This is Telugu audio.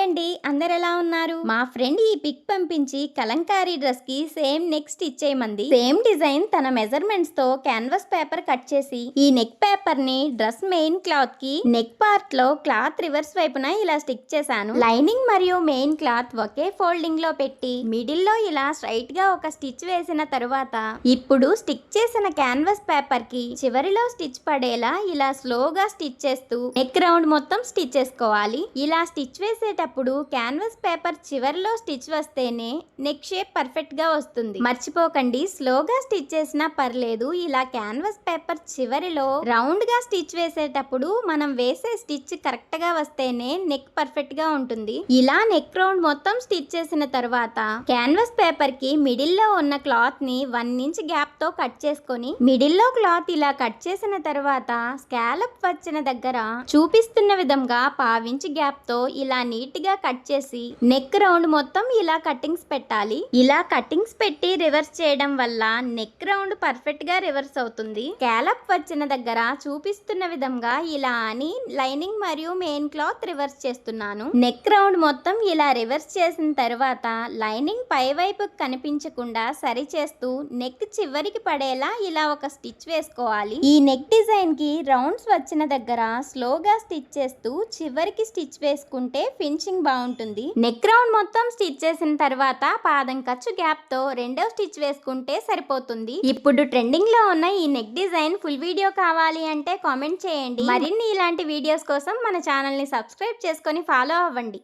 అండి, అందరు ఎలా ఉన్నారు? మా ఫ్రెండ్ ఈ పిక్ పంపించి కలంకారీ డ్రెస్ కి సేమ్ నెక్ స్టిచ్ చేయమంది. సేమ్ డిజైన్ తన మెజర్మెంట్స్ తో క్యాన్వాస్ పేపర్ కట్ చేసి ఈ నెక్ పేపర్ ని డ్రెస్ మెయిన్ క్లాత్ కి నెక్ పార్ట్ లో క్లాత్ రివర్స్ వైపున ఇలా స్టిక్ చేశాను. లైనింగ్ మరియు మెయిన్ క్లాత్ ఒకే ఫోల్డింగ్ లో పెట్టి మిడిల్ లో ఇలా స్ట్రైట్ గా ఒక స్టిచ్ వేసిన తరువాత ఇప్పుడు స్టిక్ చేసిన క్యాన్వాస్ పేపర్ కి చివరిలో స్టిచ్ పడేలా ఇలా స్లోగా స్టిచ్ చేస్తూ నెక్ రౌండ్ మొత్తం స్టిచ్ చేసుకోవాలి. ఇలా స్టిచ్ వేసేటప్పుడు క్యాన్వాస్ పేపర్ చివరిలో స్టిచ్ వస్తేనే నెక్ షేప్ పర్ఫెక్ట్ గా వస్తుంది. మర్చిపోకండి, స్లోగా స్టిచ్ చేసినా పర్లేదు. ఇలా క్యాన్వాస్ పేపర్ చివరిలో రౌండ్ గా స్టిచ్ వేసేటప్పుడు మనం వేసే స్టిచ్ కరెక్ట్ గా వస్తేనే నెక్ పర్ఫెక్ట్ గా ఉంటుంది. ఇలా నెక్ రౌండ్ మొత్తం స్టిచ్ చేసిన తర్వాత క్యాన్వాస్ పేపర్ కి మిడిల్ లో ఉన్న క్లాత్ ని 1 ఇంచ్ గ్యాప్ తో కట్ చేసుకొని మిడిల్ లో క్లాత్ ఇలా కట్ చేసిన తర్వాత స్కాలప్ వచ్చిన దగ్గర చూపిస్తున్న విధంగా 1/2 ఇంచ్ గ్యాప్ తో ఇలా నీట్ గా కట్ చేసి నెక్ రౌండ్ మొత్తం ఇలా కట్టింగ్స్ పెట్టాలి. ఇలా కట్టింగ్స్ పెట్టి రివర్స్ చేయడం వల్ల నెక్ రౌండ్ పర్ఫెక్ట్ గా రివర్స్ అవుతుంది. స్కాలప్ వచ్చిన దగ్గర చూపిస్తున్న విధంగా ఇలా అని లైనింగ్ మరియు మెయిన్ క్లాత్ రివర్స్ చేస్తున్నాను. నెక్ రౌండ్ మొత్తం ఇలా రివర్స్ చేసిన తర్వాత లైనింగ్ పై వైపు కనిపించకుండా సరి చేస్తూ నెక్ చివరికి పడేలా ఇలా ఒక స్టిచ్ వేసుకోవాలి. ఈ నెక్ డిజైన్ కి రౌండ్స్ వచ్చిన దగ్గర స్లోగా స్టిచ్ చేస్తూ చివరికి స్టిచ్ వేసుకుంటే ఫినిషింగ్ బాగుంటుంది. నెక్ రౌండ్ మొత్తం స్టిచ్ చేసిన తర్వాత పాదం ఖర్చు గ్యాప్ తో రెండో స్టిచ్ వేసుకుంటే సరిపోతుంది. ఇప్పుడు ట్రెండింగ్ లో ఉన్న ఈ నెక్ డిజైన్ ఫుల్ వీడియో కావాలి అంటే కామెంట్ చేయండి. మరిన్ని ఇలాంటి వీడియోస్ కోసం మన ఛానల్ ని సబ్స్క్రైబ్ చేసుకొని ఫాలో అవ్వండి.